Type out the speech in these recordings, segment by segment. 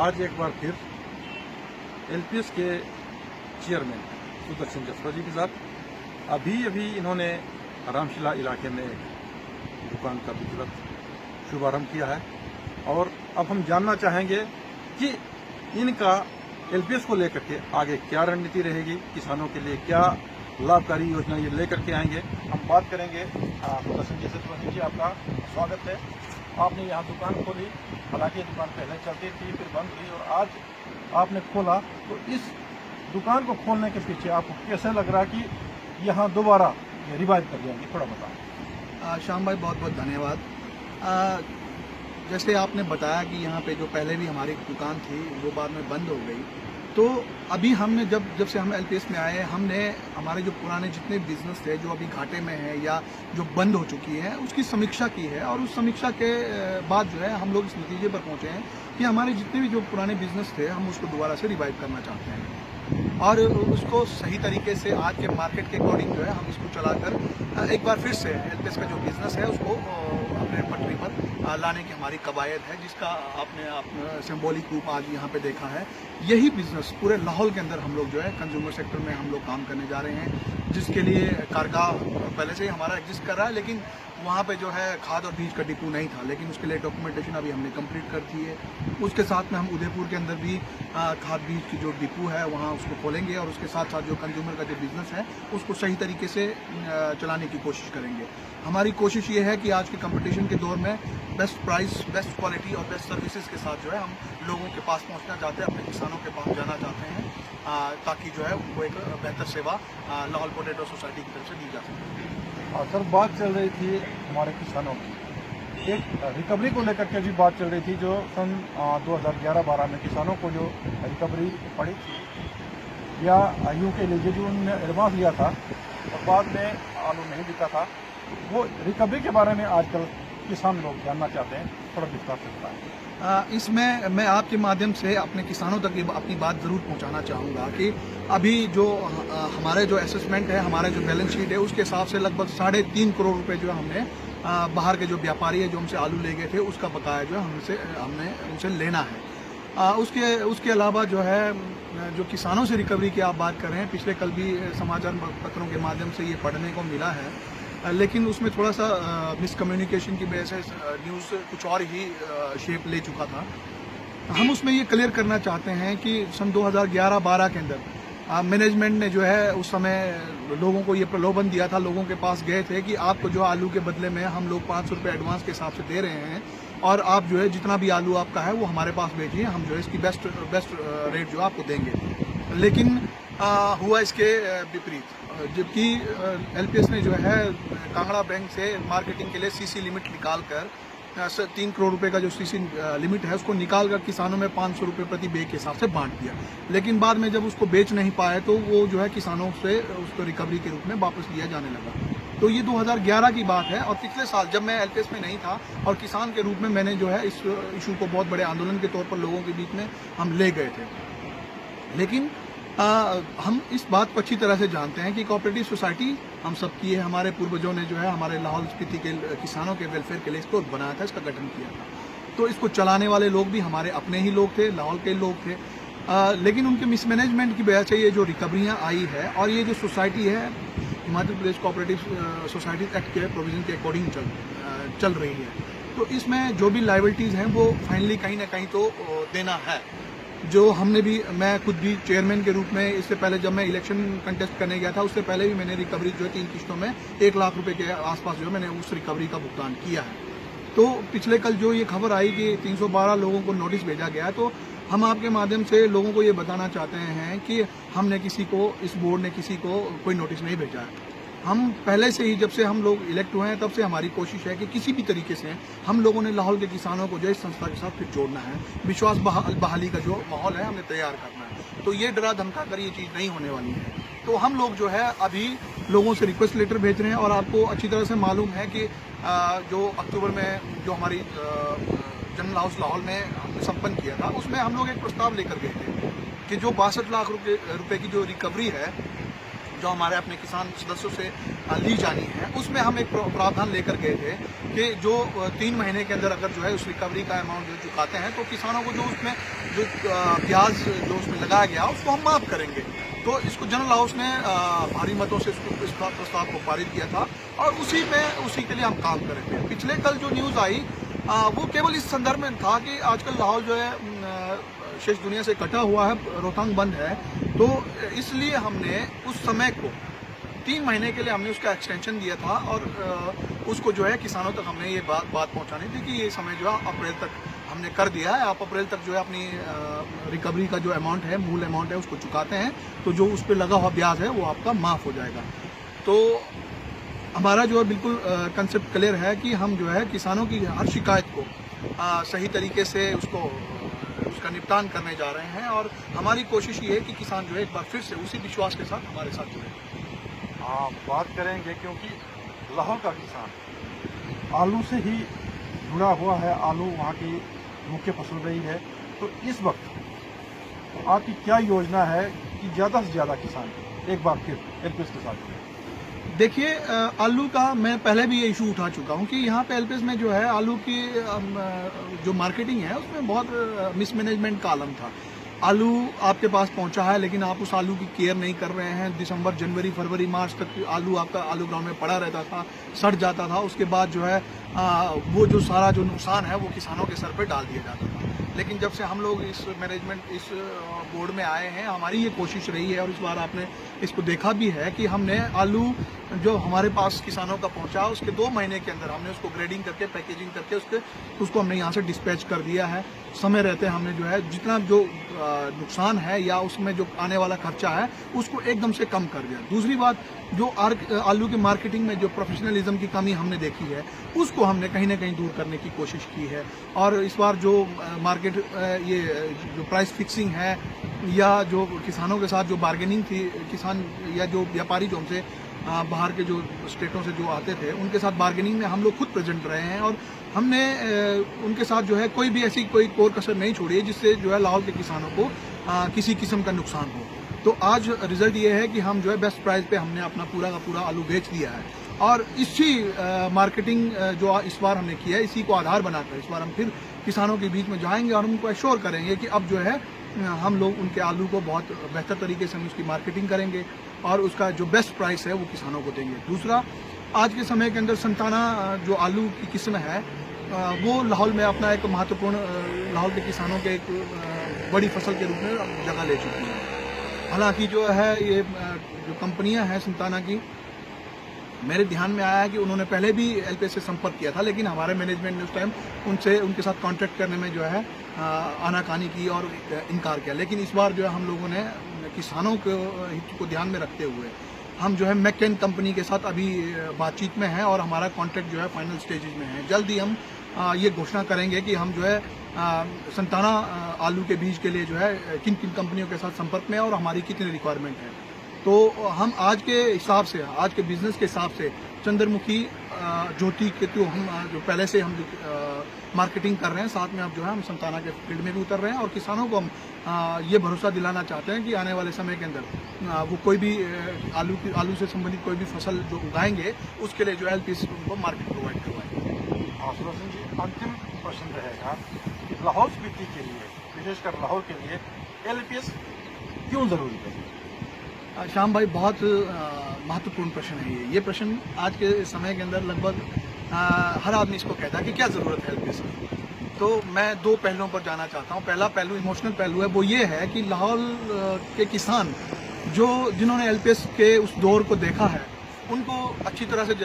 आज एक बार फिर एलपीएस के चेयरमैन सुदर्शन जसपा जी के साथ अभी इन्होंने रामशिला इलाके में एक दुकान का विधिवत शुभारंभ किया है और अब हम जानना चाहेंगे कि इनका एलपीएस को लेकर के आगे क्या रणनीति रहेगी, किसानों के लिए क्या लाभकारी योजना ये लेकर के आएंगे। हम बात करेंगे सुदर्शन जसपा जी, आपका स्वागत है। आपने यहाँ दुकान खोली, हालांकि ये दुकान पहले चलती थी फिर बंद हुई और आज आपने खोला, तो इस दुकान को खोलने के पीछे आपको कैसा लग रहा है कि यहाँ दोबारा रिवाइव कर जाएंगे, थोड़ा बताएं। श्याम भाई बहुत बहुत धन्यवाद। जैसे आपने बताया कि यहाँ पे जो पहले भी हमारी दुकान थी वो बाद में बंद हो गई, तो अभी हमने जब से हम एलपीएस में आए, हमने हमारे जो पुराने जितने बिजनेस थे जो अभी घाटे में है या जो बंद हो चुकी है उसकी समीक्षा की है और उस समीक्षा के बाद जो है हम लोग इस नतीजे पर पहुंचे हैं कि हमारे जितने भी जो पुराने बिजनेस थे हम उसको दोबारा से रिवाइव करना चाहते हैं और उसको सही तरीके से आज के मार्केट के अकॉर्डिंग जो है हम इसको चलाकर एक बार फिर से एलपीएस का जो बिजनेस है उसको अपने पटरी पर लाने की हमारी कवायद है, जिसका आपने सिंबॉलिक रूप आज यहाँ पे देखा है। यही बिजनेस पूरे लाहौल के अंदर हम लोग जो है कंज्यूमर सेक्टर में हम लोग काम करने जा रहे हैं, जिसके लिए कारगाह पहले से ही हमारा एग्जिस्ट कर रहा है, लेकिन वहाँ पे जो है खाद और बीज का डिपो नहीं था, लेकिन उसके लिए डॉक्यूमेंटेशन अभी हमने कंप्लीट कर दी है। उसके साथ में हम उदयपुर के अंदर भी खाद बीज की जो डिपो है वहाँ उसको खोलेंगे और उसके साथ साथ जो कंज्यूमर का जो बिजनेस है उसको सही तरीके से चलाने की कोशिश करेंगे। हमारी कोशिश ये है कि आज के कंपटीशन के दौर में बेस्ट प्राइस, बेस्ट क्वालिटी और बेस्ट सर्विसेज के साथ जो है हम लोगों के पास पहुँचना चाहते हैं, अपने किसानों के पास जाना चाहते हैं, ताकि जो है उनको एक बेहतर सेवा लाहौल पोटैटो सोसाइटी की तरफ से दी जा सके। सर, बात चल रही थी हमारे किसानों की, एक रिकवरी को लेकर के भी बात चल रही थी, जो सन 2011-12 में किसानों को जो रिकवरी पड़ी थी या यूँ के लीजिए जो उन्होंने एडवांस लिया था और बाद में आलू नहीं बिका था, वो रिकवरी के बारे में आजकल किसान लोग जानना चाहते हैं, थोड़ा विस्तार से बताएं। इसमें मैं आपके माध्यम से अपने किसानों तक अपनी बात ज़रूर पहुंचाना चाहूँगा कि अभी जो हमारे जो असेसमेंट है, हमारे जो बैलेंस शीट है, उसके हिसाब से लगभग 3.5 करोड़ रुपए जो हमने बाहर के जो व्यापारी है जो हमसे आलू ले गए थे उसका बकाया जो है हमने उनसे लेना है। उसके अलावा जो है जो किसानों से रिकवरी की आप बात कर रहे हैं, पिछले कल भी समाचार पत्रों के माध्यम से ये पढ़ने को मिला है, लेकिन उसमें थोड़ा सा मिसकम्युनिकेशन की वजह से न्यूज़ कुछ और ही शेप ले चुका था। हम उसमें ये क्लियर करना चाहते हैं कि सन 2011-12 के अंदर मैनेजमेंट ने जो है उस समय लोगों को ये प्रलोभन दिया था, लोगों के पास गए थे कि आपको जो आलू के बदले में हम लोग 500 रुपये एडवांस के हिसाब से दे रहे हैं और आप जो है जितना भी आलू आपका है वो हमारे पास भेजिए, हम जो है इसकी बेस्ट रेट जो आपको देंगे। लेकिन हुआ इसके विपरीत, जबकि एलपीएस ने जो है कांगड़ा बैंक से मार्केटिंग के लिए सीसी लिमिट निकाल कर 3 करोड़ रुपए का जो सीसी लिमिट है उसको निकाल कर किसानों में 500 रुपये प्रति बैग के हिसाब से बांट दिया, लेकिन बाद में जब उसको बेच नहीं पाए तो वो जो है किसानों से उसको रिकवरी के रूप में वापस लिया जाने लगा। तो ये 2011 की बात है और पिछले साल जब मैं एलपीएस में नहीं था और किसान के रूप में मैंने जो है इस इशू को बहुत बड़े आंदोलन के तौर पर लोगों के बीच में हम ले गए थे, लेकिन हम इस बात को अच्छी तरह से जानते हैं कि कोऑपरेटिव सोसाइटी हम सब की है, हमारे पूर्वजों ने जो है हमारे लाहौल स्पीति के किसानों के वेलफेयर के लिए इसको बनाया था, इसका गठन किया था। तो इसको चलाने वाले लोग भी हमारे अपने ही लोग थे, लाहौल के लोग थे, लेकिन उनके मिसमैनेजमेंट की वजह से ये जो रिकवरियाँ आई है और ये जो सोसाइटी है Himachal Pradesh cooperative society act के प्रोविजन के अकॉर्डिंग चल रही है, तो इसमें जो भी लाइबिलिटीज़ हैं वो फाइनली कहीं ना कहीं तो देना है। जो हमने भी, मैं खुद भी चेयरमैन के रूप में इससे पहले जब मैं इलेक्शन कंटेस्ट करने गया था उससे पहले भी मैंने रिकवरी जो है 3 किस्तों में 1 लाख रुपए के आसपास जो है मैंने उस रिकवरी का भुगतान किया है। तो पिछले कल जो ये खबर आई कि 312 लोगों को नोटिस भेजा गया, तो हम आपके माध्यम से लोगों को ये बताना चाहते हैं कि हमने किसी को, इस बोर्ड ने किसी को कोई नोटिस नहीं भेजा है। हम पहले से ही, जब से हम लोग इलेक्ट हुए हैं तब से हमारी कोशिश है कि किसी भी तरीके से हम लोगों ने लाहौल के किसानों को जो इस संस्था के साथ फिर जोड़ना है, विश्वास बहाली का जो माहौल है हमें तैयार करना है। तो ये डरा धमका कर ये चीज़ नहीं होने वाली है। तो हम लोग जो है अभी लोगों से रिक्वेस्ट लेटर भेज रहे हैं और आपको अच्छी तरह से मालूम है कि जो अक्टूबर में जो हमारी जनरल हाउस लाहौल में हमने संपन्न किया था उसमें हम लोग एक प्रस्ताव लेकर गए थे कि जो 62 लाख रुपए की जो रिकवरी है जो हमारे अपने किसान सदस्यों से ली जानी है, उसमें हम एक प्रावधान लेकर गए थे कि जो 3 महीने के अंदर अगर जो है उस रिकवरी का अमाउंट जो चुकाते हैं तो किसानों को जो उसमें जो ब्याज जो उसमें लगाया गया उसको हम माफ़ करेंगे। तो इसको जनरल हाउस ने भारी मतों से इस प्रस्ताव को पारित किया था और उसी के लिए हम काम करेंगे। पिछले कल जो न्यूज़ आई वो केवल इस संदर्भ में था कि आजकल लाहौल जो है शेष दुनिया से कटा हुआ है, रोहतांग बंद है, तो इसलिए हमने उस समय को 3 महीने के लिए हमने उसका एक्सटेंशन दिया था और उसको जो है किसानों तक हमने ये बात पहुंचानी थी कि ये समय जो है अप्रैल तक हमने कर दिया है। आप अप्रैल तक जो है अपनी रिकवरी का जो अमाउंट है, मूल अमाउंट है, उसको चुकाते हैं तो जो उस पर लगा हुआ ब्याज है वो आपका माफ़ हो जाएगा। तो हमारा जो है बिल्कुल कंसेप्ट क्लियर है कि हम जो है किसानों की हर शिकायत को सही तरीके से उसका निपटान करने जा रहे हैं और हमारी कोशिश ये है कि किसान जो है एक बार फिर से उसी विश्वास के साथ हमारे साथ जुड़े। बात करेंगे क्योंकि लाहौल का किसान आलू से ही जुड़ा हुआ है, आलू वहाँ की मुख्य फसल रही है। तो इस वक्त आपकी क्या योजना है कि ज़्यादा से ज़्यादा किसान एक बार फिर एलपीएस के साथ जुड़े? देखिए, आलू का मैं पहले भी ये इशू उठा चुका हूँ कि यहाँ पे एलपीएस में जो है आलू की जो मार्केटिंग है उसमें बहुत मिसमैनेजमेंट का आलम था। आलू आपके पास पहुँचा है लेकिन आप उस आलू की केयर नहीं कर रहे हैं। दिसंबर, जनवरी, फरवरी, मार्च तक आलू आपका आलू ग्राउंड में पड़ा रहता था, सड़ जाता था। उसके बाद जो है वो जो सारा जो नुकसान है वो किसानों के सर पे डाल दिया जाता था। लेकिन जब से हम लोग इस मैनेजमेंट इस बोर्ड में आए हैं, हमारी ये कोशिश रही है और इस बार आपने इसको देखा भी है कि हमने आलू जो हमारे पास किसानों का पहुंचा उसके 2 महीने के अंदर हमने उसको ग्रेडिंग करके, पैकेजिंग करके उसको हमने यहाँ से डिस्पैच कर दिया है। समय रहते हमने जो है जितना जो नुकसान है या उसमें जो आने वाला खर्चा है उसको एकदम से कम कर दिया। दूसरी बात, जो आलू की मार्केटिंग में जो प्रोफेशनलिज्म की कमी हमने देखी है उसको हमने कहीं ना कहीं दूर करने की कोशिश की है। और इस बार जो मार्केट ये जो प्राइस फिक्सिंग है या जो किसानों के साथ जो बार्गेनिंग थी, किसान या जो व्यापारी जो हमसे बाहर के जो स्टेटों से जो आते थे उनके साथ बार्गेनिंग में हम लोग खुद प्रेजेंट रहे हैं और हमने उनके साथ जो है कोई भी ऐसी कोई कोर कसर नहीं छोड़ी है जिससे जो है लाहौल के किसानों को किसी किस्म का नुकसान हो। तो आज रिजल्ट ये है कि हम जो है बेस्ट प्राइस पे हमने अपना पूरा का पूरा आलू बेच दिया है और इसी मार्केटिंग जो इस बार हमने किया है इसी को आधार बनाकर इस बार हम फिर किसानों के बीच में जाएंगे और उनको एश्योर करेंगे कि अब जो है हम लोग उनके आलू को बहुत बेहतर तरीके से हम उसकी मार्केटिंग करेंगे और उसका जो बेस्ट प्राइस है वो किसानों को देंगे। दूसरा, आज के समय के अंदर संताना जो आलू की किस्म है वो लाहौल में अपना एक महत्वपूर्ण लाहौल के किसानों के एक बड़ी फसल के रूप में जगह ले चुकी है। हालांकि जो है ये जो कंपनियां हैं संताना की, मेरे ध्यान में आया कि उन्होंने पहले भी एलपीएस से संपर्क किया था लेकिन हमारे मैनेजमेंट ने उस टाइम उनके साथ कॉन्टैक्ट करने में जो है आनाकानी की और इनकार किया। लेकिन इस बार जो है हम लोगों ने किसानों के हित को ध्यान में रखते हुए हम जो है मैकेन कंपनी के साथ अभी बातचीत में हैं और हमारा कॉन्ट्रैक्ट जो है फाइनल स्टेजेस में है। जल्द ही हम ये घोषणा करेंगे कि हम जो है संताना आलू के बीज के लिए जो है किन किन कंपनियों के साथ संपर्क में है और हमारी कितनी रिक्वायरमेंट है। तो हम आज के हिसाब से, आज के बिजनेस के हिसाब से चंद्रमुखी, ज्योति के तो हम जो पहले से हम मार्केटिंग कर रहे हैं, साथ में अब जो है हम संताना के फील्ड में भी उतर रहे हैं और किसानों को हम ये भरोसा दिलाना चाहते हैं कि आने वाले समय के अंदर वो कोई भी आलू से संबंधित कोई भी फसल जो उगाएंगे उसके लिए जो है एलपीएस उनको मार्केट प्रोवाइड करवाएंगे। सुरज सिंह जी, अंतिम प्रश्न रहेगा कि लाहौल स्पीति के लिए, विशेषकर लाहौल के लिए एलपीएस क्यों जरूरी है? श्याम भाई, बहुत महत्वपूर्ण प्रश्न है ये प्रश्न आज के समय के अंदर लगभग हर आदमी इसको कहता है कि क्या ज़रूरत है एलपीएस की। तो मैं 2 पहलुओं पर जाना चाहता हूँ। पहला पहलू इमोशनल पहलू है, वो ये है कि लाहौल के किसान जिन्होंने एलपीएस के उस दौर को देखा है उनको अच्छी तरह से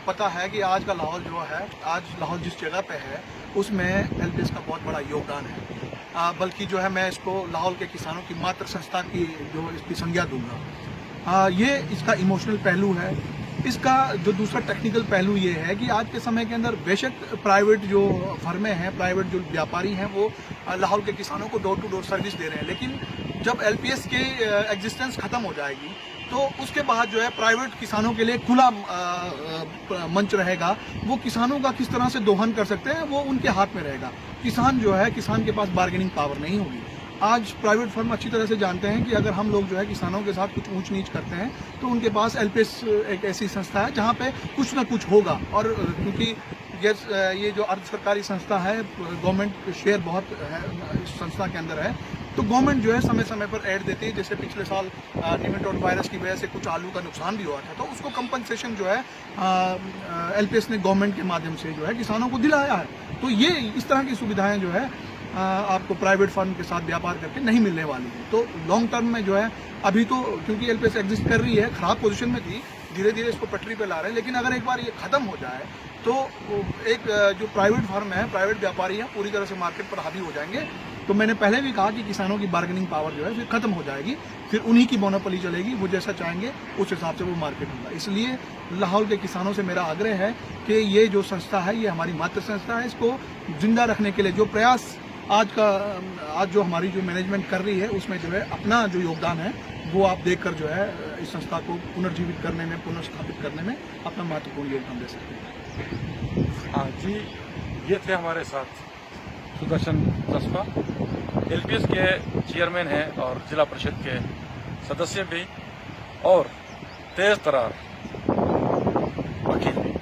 पता है कि आज का लाहौल जो है, आज लाहौल जिस जगह पे है उसमें एलपीएस का बहुत बड़ा योगदान है। बल्कि जो है मैं इसको लाहौल के किसानों की मातृ संस्था की जो इसकी संज्ञा दूंगा। ये इसका इमोशनल पहलू है। इसका जो दूसरा टेक्निकल पहलू ये है कि आज के समय के अंदर बेशक प्राइवेट जो फर्में हैं, प्राइवेट जो व्यापारी हैं वो लाहौल के किसानों को डोर टू डोर सर्विस दे रहे हैं, लेकिन जब एलपीएस की एग्जिस्टेंस ख़त्म हो जाएगी तो उसके बाद जो है प्राइवेट किसानों के लिए खुला मंच रहेगा। वो किसानों का किस तरह से दोहन कर सकते हैं वो उनके हाथ में रहेगा। किसान जो है, किसान के पास बार्गेनिंग पावर नहीं होगी। आज प्राइवेट फर्म अच्छी तरह से जानते हैं कि अगर हम लोग जो है किसानों के साथ कुछ ऊंच नीच करते हैं तो उनके पास एलपीएस एक ऐसी संस्था है जहां पे कुछ ना कुछ होगा। और क्योंकि ये जो अर्ध सरकारी संस्था है, गवर्नमेंट शेयर बहुत है इस संस्था के अंदर है, तो गवर्नमेंट जो है समय समय पर ऐड देती है। जैसे पिछले साल निमेटोड वायरस की वजह से कुछ आलू का नुकसान भी हुआ था, तो उसको कंपनसेशन जो है एलपीएस ने गवर्नमेंट के माध्यम से जो है किसानों को दिलाया है। तो ये इस तरह की सुविधाएं जो है आपको प्राइवेट फर्म के साथ व्यापार करके नहीं मिलने वाली है। तो लॉन्ग टर्म में जो है अभी तो क्योंकि एलपीएस एग्जिस्ट कर रही है, खराब पोजीशन में थी, धीरे धीरे इसको पटरी पे ला रहे हैं, लेकिन अगर एक बार ये खत्म हो जाए तो एक जो प्राइवेट फर्म है, प्राइवेट व्यापारी हैं, पूरी तरह से मार्केट पर हावी हो जाएंगे। तो मैंने पहले भी कहा कि किसानों की बार्गेनिंग पावर जो है फिर खत्म हो जाएगी, फिर उन्हीं की मोनोपोली चलेगी, वो जैसा चाहेंगे उस हिसाब से वो मार्केट होगा। इसलिए लाहौल के किसानों से मेरा आग्रह है कि ये जो संस्था है ये हमारी मातृ संस्था है, इसको जिंदा रखने के लिए जो प्रयास आज जो हमारी जो मैनेजमेंट कर रही है उसमें जो है अपना जो योगदान है वो आप देखकर जो है इस संस्था को पुनर्जीवित करने में, पुनर्स्थापित करने में अपना महत्वपूर्ण योगदान दे सकते हैं। हाँ जी, ये थे हमारे साथ सुदर्शन जसपा, एलपीएस के चेयरमैन हैं और जिला परिषद के सदस्य भी, और तेज तरार वकील।